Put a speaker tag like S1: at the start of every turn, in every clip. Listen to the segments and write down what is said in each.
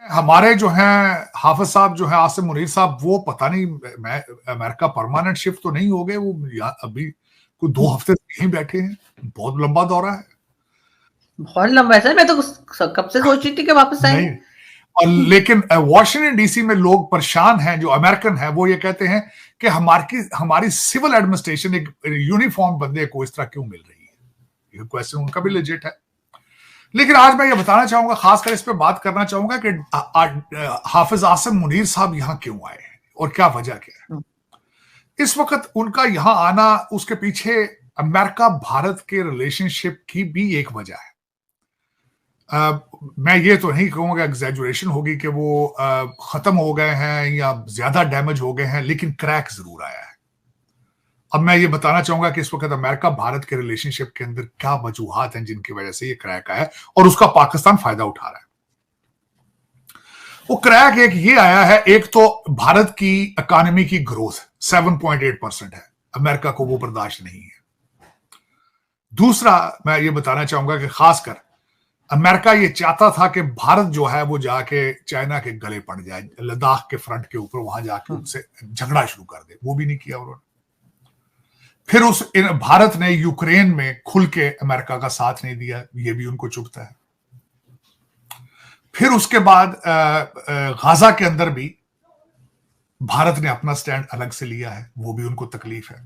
S1: हमारे जो हैं हाफिज साहब जो है आसिम मुनीर साहब, वो पता नहीं मैं अमेरिका परमानेंट शिफ्ट तो नहीं हो गए, वो अभी कोई 2 हफ्ते से यहीं बैठे हैं। बहुत लंबा दौरा है।
S2: बहुत लंबा है सर, मैं तो कब से सोच रही थी कि वापस
S1: नहीं,
S2: आएंगे।
S1: और लेकिन वॉशिंगटन डीसी में लोग परेशान हैं, जो अमेरिकन है, वो ये कहते हैं कि हमारी सिविल एडमिनिस्ट्रेशन एक यूनिफॉर्म बंदे को इस तरह क्यों मिल रही है। ये क्वेश्चन उनका भी लेजिट है। लेकिन आज मैं ये बताना चाहूंगा, खासकर इस पे बात करना चाहूंगा कि हाफिज आसिम मुनीर साहब यहां क्यों आए हैं और क्या वजह क्या है। इस वक्त उनका यहां आना, उसके पीछे अमेरिका भारत के रिलेशनशिप की भी एक वजह है। मैं ये तो नहीं कहूंगा एग्जैजुरेशन होगी कि वो खत्म हो गए हैं या ज्यादा डैमेज हो गए हैं, लेकिन क्रैक जरूर आया है। अब मैं ये बताना चाहूंगा कि इस वक्त अमेरिका भारत के रिलेशनशिप के अंदर क्या वजूहात हैं जिनकी वजह से ये क्रैक आया है और उसका पाकिस्तान फायदा उठा रहा है। वो क्रैक एक ये आया है, एक तो भारत की इकोनॉमी की ग्रोथ 7.8% है, अमेरिका को वो बर्दाश्त नहीं है। दूसरा मैं ये बताना चाहूंगा कि खासकर अमेरिका ये चाहता था कि भारत जो है वो जाके चाइना के गले पड़ जाए, लद्दाख के फ्रंट के ऊपर वहां जाके उनसे झगड़ा शुरू कर दे। वो भी नहीं किया उन्होंने। फिर भारत ने यूक्रेन में खुल के अमेरिका का साथ नहीं दिया, ये भी उनको चुभता है। फिर उसके बाद गाजा के अंदर भी भारत ने अपना स्टैंड अलग से लिया है, वो भी उनको तकलीफ है।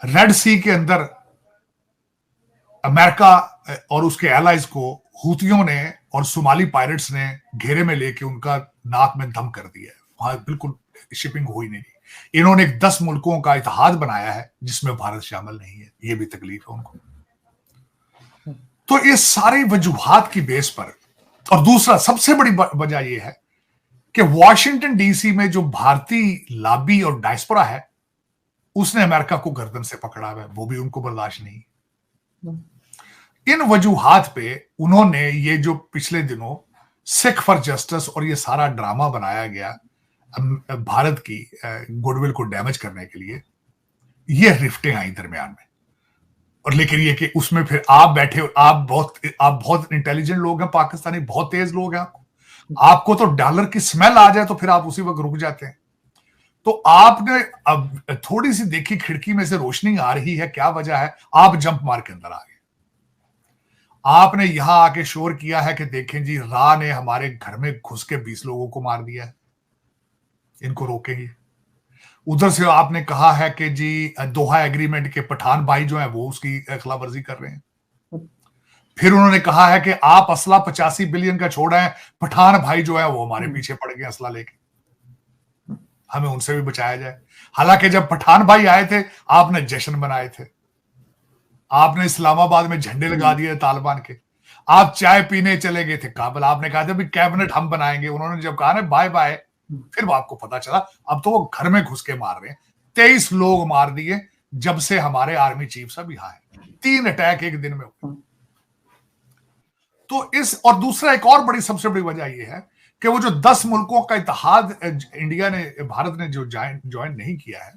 S1: रेड सी के अंदर अमेरिका और उसके एलाइज को हुतियों ने और सोमाली पायरेट्स ने घेरे में लेके उनका नाक में दम कर दिया है, वहां बिल्कुल शिपिंग हो ही नहीं रही। इन्होंने 10 मुल्कों का इत्तेहाद बनाया है जिसमें भारत शामिल नहीं है, ये भी तकलीफ है उनको। तो ये सारी वजूहात की बेस पर, और दूसरा सबसे बड़ी वजह यह है कि वॉशिंगटन डीसी में जो भारतीय लॉबी और डायस्पोरा है, उसने अमेरिका को गर्दन से पकड़ा हुआ है, वो भी उनको बर्दाश्त नहीं। इन वजूहात पे उन्होंने ये जो पिछले दिनों सिख फॉर जस्टिस और ये सारा ड्रामा बनाया गया भारत की गुडविल को डैमेज करने के लिए, ये रिफ्टें आई दरमियान में। और लेकिन ये कि उसमें फिर आप बैठे, आप बहुत इंटेलिजेंट लोग हैं, पाकिस्तानी बहुत तेज लोग हैं, आपको तो डॉलर की स्मेल आ जाए तो फिर आप उसी वक्त रुक जाते हैं। तो आपने अब थोड़ी सी देखी खिड़की में से रोशनी आ रही है, क्या वजह है, आप जंप मार के अंदर आ गए। आपने यहां आके शोर किया है कि देखें जी, रा ने हमारे घर में घुस के 20 लोगों को मार दिया है, इनको रोकेंगे। उधर से आपने कहा है कि जी दोहा एग्रीमेंट के पठान भाई जो है वो उसकी खिलाफ वर्जी कर रहे हैं। फिर उन्होंने कहा है कि आप असला 85 बिलियन का छोड़ा है, पठान भाई जो है वो हमारे पीछे पड़ गए असला लेके, हमें उनसे भी बचाया जाए। हालांकि जब पठान भाई आए थे आपने जश्न मनाए थे, आपने इस्लामाबाद में झंडे लगा दिए तालिबान के, आप चाय पीने चले गए थे काबुल, आपने कहा था भी कैबिनेट हम बनाएंगे, उन्होंने जब कहा ना बाय बाय, फिर आपको पता चला अब तो वो घर में घुस के मार रहे हैं। 23 लोग मार दिए जब से हमारे आर्मी चीफ साहब यहाँ है, 3 अटैक एक दिन में हुए। तो और दूसरा एक और बड़ी सबसे बड़ी वजह यह है कि वो जो 10 मुल्कों का इत्तेहाद इंडिया ने, भारत ने जो ज्वाइन नहीं किया है,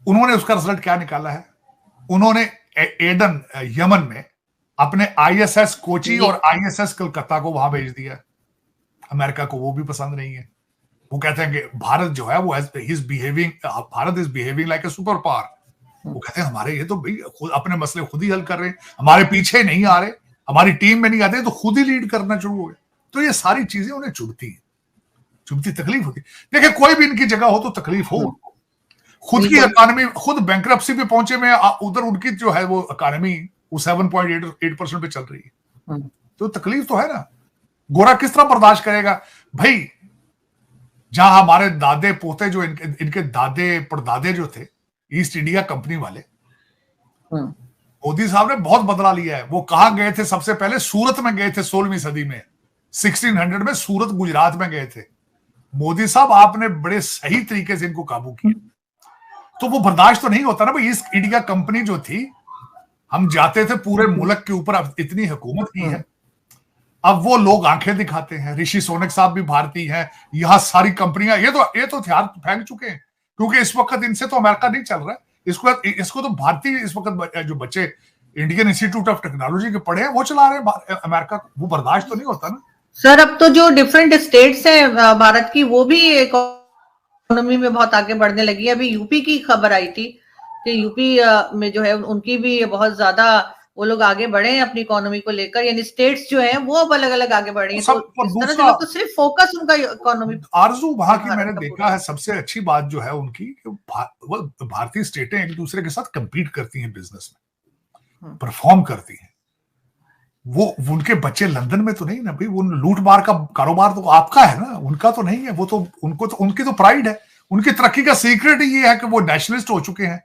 S1: उन्होंने उसका रिजल्ट क्या निकाला है। उन्होंने एडन यमन में अपने ISS कोची और ISS कलकत्ता को वहां भेज दिया। अमेरिका को वो भी पसंद नहीं है। वो कहते हैं कि भारत जो है वो Bharat is behaving like a super power. वो कहते हैं हमारे ये तो भाई खुद अपने मसले खुद ही हल कर रहे हैं, हमारे पीछे नहीं आ रहे, हमारी टीम में नहीं आते, तो खुद ही लीड करना शुरू हो गए। तो ये सारी चीजें उन्हें चुभती, तकलीफ होती। देखिए कोई भी इनकी जगह हो तो तकलीफ हो, खुद की इकोनॉमी, खुद बैंकरप्सी पे पहुंचे में, उधर उनकी जो है वो इकोनॉमी वो 7.8% पे चल रही है, तो तकलीफ तो है ना। गोरा किस तरह बर्दाश्त करेगा भाई। जहां हमारे दादे पोते जो इनके दादे परदादे जो थे ईस्ट इंडिया कंपनी वाले, मोदी साहब ने बहुत बदला लिया है। वो कहां गए थे सबसे पहले, सूरत में गए थे 16वीं सदी में, 1600 में सूरत गुजरात में गए थे। मोदी साहब आपने बड़े सही तरीके से इनको काबू किया। तो वो बर्दाश्त तो नहीं होता ना भाई। ईस्ट इंडिया कंपनी जो थी, हम जाते थे पूरे मुल्क के ऊपर, अब इतनी हुकूमत की है, अब वो लोग आंखें दिखाते हैं। ऋषि सोनक साहब भी भारतीय हैं, यहां सारी कंपनियां ये तो हथियार फेंक चुके हैं, क्योंकि इस वक्त इनसे तो अमेरिका नहीं चल रहा है। इसको तो भारतीय इस वक्त जो बच्चे इंडियन इंस्टीट्यूट ऑफ टेक्नोलॉजी के पढ़े हैं वो चला रहे हैं अमेरिका को। वो बर्दाश्त तो नहीं होता ना।
S2: सर अब तो जो डिफरेंट स्टेट्स हैं भारत की, वो भी इकोनॉमी में बहुत आगे बढ़ने लगी है। अभी यूपी की खबर आई थी कि यूपी में जो है उनकी भी बहुत ज्यादा वो लोग आगे बढ़े हैं अपनी इकोनॉमी को लेकर, यानी स्टेट्स जो हैं वो अब अलग अलग आगे बढ़ रही हैं।
S1: सब
S2: तो
S1: और
S2: इस तरह से
S1: दूसरा
S2: लोग तो सिर्फ फोकस उनका इकोनॉमी
S1: आरजू वहां
S2: पे
S1: की
S2: भारत
S1: मैंने
S2: का
S1: देखा
S2: पूरा
S1: है, सबसे अच्छी बात जो है उनकी कि वो भारतीय स्टेटें एक दूसरे के साथ compete करती हैं बिजनेस में,
S2: है।
S1: परफॉर्म करती हैं। वो उनके बच्चे लंदन में तो नहीं ना भाई, वो लूट मार का कारोबार तो आपका है ना, उनका तो नहीं है। वो तो उनको तो उनकी तो प्राइड है। उनकी तरक्की का सीक्रेट ही ये है कि वो नेशनलिस्ट हो चुके हैं।